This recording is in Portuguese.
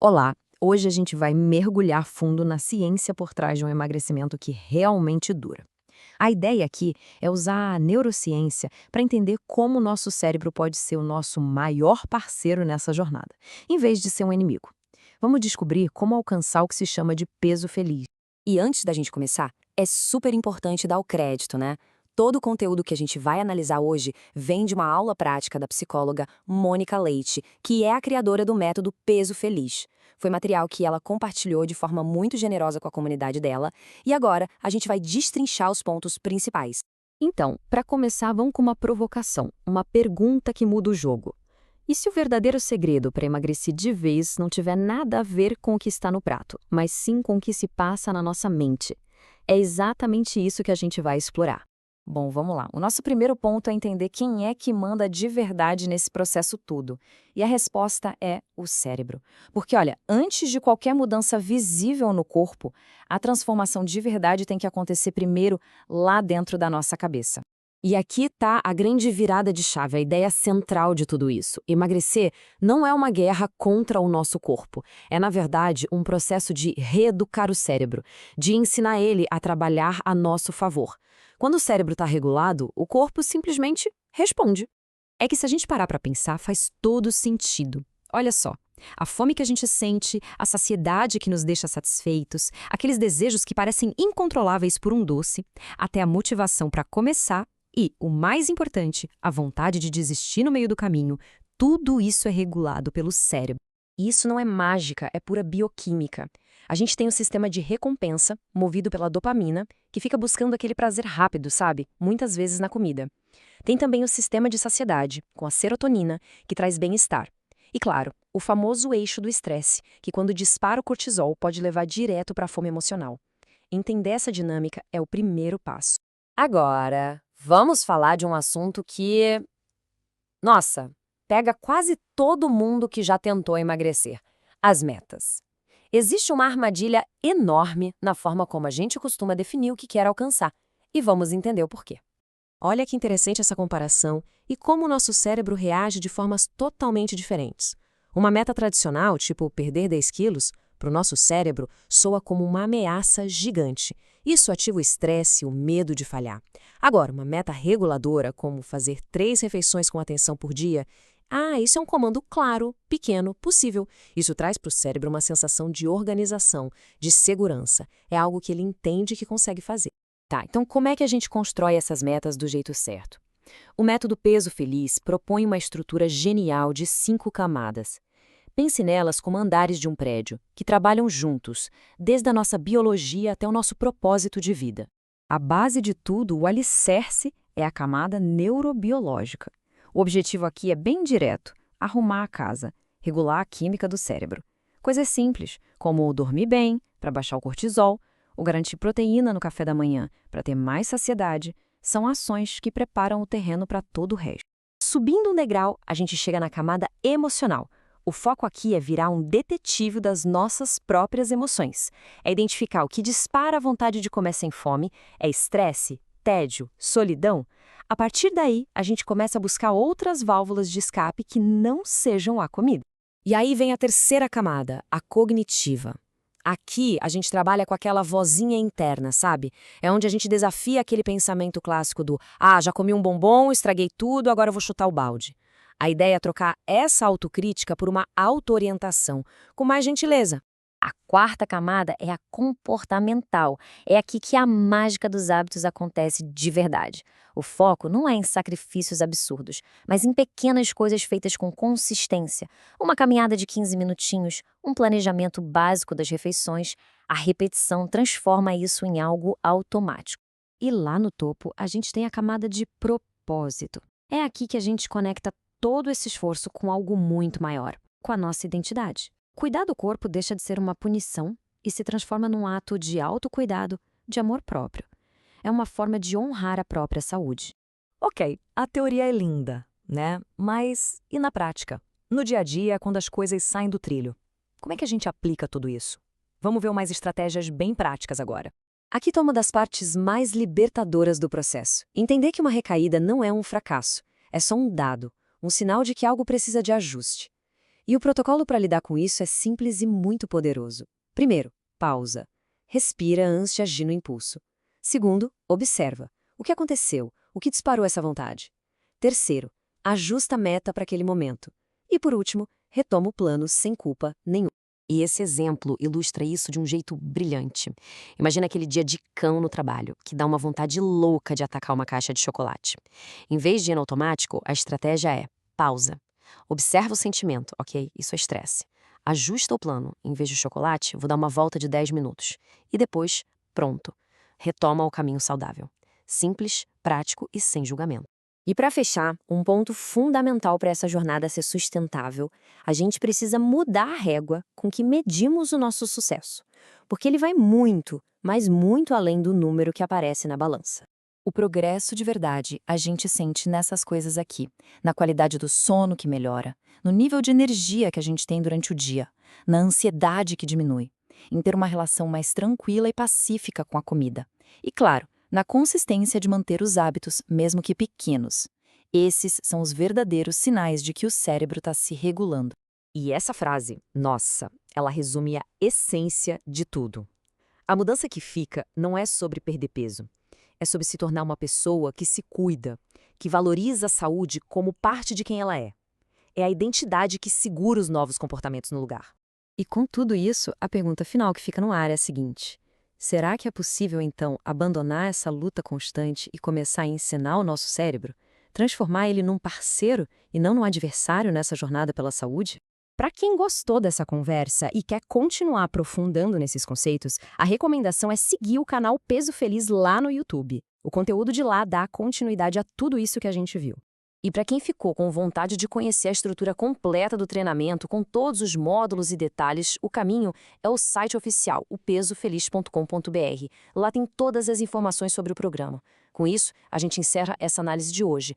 Olá! Hoje a gente vai mergulhar fundo na ciência por trás de um emagrecimento que realmente dura. A ideia aqui é usar a neurociência para entender como o nosso cérebro pode ser o nosso maior parceiro nessa jornada, em vez de ser um inimigo. Vamos descobrir como alcançar o que se chama de peso feliz. E antes da gente começar, é super importante dar o crédito, né? Todo o conteúdo que a gente vai analisar hoje vem de uma aula prática da psicóloga Mônica Leite, que é a criadora do método Peso Feliz. Foi material que ela compartilhou de forma muito generosa com a comunidade dela, e agora a gente vai destrinchar os pontos principais. Então, para começar, vamos com uma provocação, uma pergunta que muda o jogo. E se o verdadeiro segredo para emagrecer de vez não tiver nada a ver com o que está no prato, mas sim com o que se passa na nossa mente? É exatamente isso que a gente vai explorar. Bom, vamos lá. O nosso primeiro ponto é entender quem é que manda de verdade nesse processo todo. E a resposta é o cérebro. Porque, olha, antes de qualquer mudança visível no corpo, a transformação de verdade tem que acontecer primeiro lá dentro da nossa cabeça. E aqui está a grande virada de chave, a ideia central de tudo isso. Emagrecer não é uma guerra contra o nosso corpo. É, na verdade, um processo de reeducar o cérebro, de ensinar ele a trabalhar a nosso favor. Quando o cérebro está regulado, o corpo simplesmente responde. É que se a gente parar para pensar, faz todo sentido. Olha só, a fome que a gente sente, a saciedade que nos deixa satisfeitos, aqueles desejos que parecem incontroláveis por um doce, até a motivação para começar e, o mais importante, a vontade de desistir no meio do caminho, tudo isso é regulado pelo cérebro. E isso não é mágica, é pura bioquímica. A gente tem um sistema de recompensa, movido pela dopamina, que fica buscando aquele prazer rápido, sabe? Muitas vezes na comida. Tem também o sistema de saciedade, com a serotonina, que traz bem-estar. E claro, o famoso eixo do estresse, que quando dispara o cortisol pode levar direto para a fome emocional. Entender essa dinâmica é o primeiro passo. Agora, vamos falar de um assunto que, nossa, pega quase todo mundo que já tentou emagrecer: as metas. Existe uma armadilha enorme na forma como a gente costuma definir o que quer alcançar, e vamos entender o porquê. Olha que interessante essa comparação e como o nosso cérebro reage de formas totalmente diferentes. Uma meta tradicional, tipo perder 10 quilos, para o nosso cérebro soa como uma ameaça gigante. Isso ativa o estresse, o medo de falhar. Agora, uma meta reguladora, como fazer 3 refeições com atenção por dia, isso é um comando claro, pequeno, possível. Isso traz para o cérebro uma sensação de organização, de segurança. É algo que ele entende que consegue fazer. Tá, então como é que a gente constrói essas metas do jeito certo? O método Peso Feliz propõe uma estrutura genial de 5 camadas. Pense nelas como andares de um prédio, que trabalham juntos, desde a nossa biologia até o nosso propósito de vida. A base de tudo, o alicerce, é a camada neurobiológica. O objetivo aqui é bem direto: arrumar a casa, regular a química do cérebro. Coisas simples, como dormir bem, para baixar o cortisol, ou garantir proteína no café da manhã, para ter mais saciedade, são ações que preparam o terreno para todo o resto. Subindo um degrau, a gente chega na camada emocional. O foco aqui é virar um detetive das nossas próprias emoções. É identificar o que dispara a vontade de comer sem fome, é estresse, tédio, solidão. A partir daí, a gente começa a buscar outras válvulas de escape que não sejam a comida. E aí vem a terceira camada, a cognitiva. Aqui, a gente trabalha com aquela vozinha interna, sabe? É onde a gente desafia aquele pensamento clássico do já comi um bombom, estraguei tudo, agora eu vou chutar o balde. A ideia é trocar essa autocrítica por uma auto-orientação, com mais gentileza. A quarta camada é a comportamental. É aqui que a mágica dos hábitos acontece de verdade. O foco não é em sacrifícios absurdos, mas em pequenas coisas feitas com consistência. Uma caminhada de 15 minutinhos, um planejamento básico das refeições. A repetição transforma isso em algo automático. E lá no topo, a gente tem a camada de propósito. É aqui que a gente conecta todo esse esforço com algo muito maior, com a nossa identidade. Cuidar do corpo deixa de ser uma punição e se transforma num ato de autocuidado, de amor próprio. É uma forma de honrar a própria saúde. Ok, a teoria é linda, né? Mas e na prática? No dia a dia, quando as coisas saem do trilho? Como é que a gente aplica tudo isso? Vamos ver umas estratégias bem práticas agora. Aqui está uma das partes mais libertadoras do processo. Entender que uma recaída não é um fracasso, é só um dado, um sinal de que algo precisa de ajuste. E o protocolo para lidar com isso é simples e muito poderoso. Primeiro, pausa. Respira antes de agir no impulso. Segundo, observa. O que aconteceu? O que disparou essa vontade? Terceiro, ajusta a meta para aquele momento. E por último, retoma o plano sem culpa nenhuma. E esse exemplo ilustra isso de um jeito brilhante. Imagina aquele dia de cão no trabalho, que dá uma vontade louca de atacar uma caixa de chocolate. Em vez de ir no automático, a estratégia é pausa. Observa o sentimento, ok? Isso é estresse. Ajusta o plano. Em vez de chocolate, vou dar uma volta de 10 minutos. E depois, pronto. Retoma o caminho saudável. Simples, prático e sem julgamento. E para fechar, um ponto fundamental para essa jornada ser sustentável, a gente precisa mudar a régua com que medimos o nosso sucesso. Porque ele vai muito, mas muito além do número que aparece na balança. O progresso de verdade a gente sente nessas coisas aqui, na qualidade do sono que melhora, no nível de energia que a gente tem durante o dia, na ansiedade que diminui, em ter uma relação mais tranquila e pacífica com a comida. E claro, na consistência de manter os hábitos, mesmo que pequenos. Esses são os verdadeiros sinais de que o cérebro está se regulando. E essa frase, nossa, ela resume a essência de tudo. A mudança que fica não é sobre perder peso. É sobre se tornar uma pessoa que se cuida, que valoriza a saúde como parte de quem ela é. É a identidade que segura os novos comportamentos no lugar. E com tudo isso, a pergunta final que fica no ar é a seguinte: será que é possível, então, abandonar essa luta constante e começar a ensinar o nosso cérebro? Transformar ele num parceiro e não num adversário nessa jornada pela saúde? Para quem gostou dessa conversa e quer continuar aprofundando nesses conceitos, a recomendação é seguir o canal Peso Feliz lá no YouTube. O conteúdo de lá dá continuidade a tudo isso que a gente viu. E para quem ficou com vontade de conhecer a estrutura completa do treinamento, com todos os módulos e detalhes, o caminho é o site oficial, o pesofeliz.com.br. Lá tem todas as informações sobre o programa. Com isso, a gente encerra essa análise de hoje.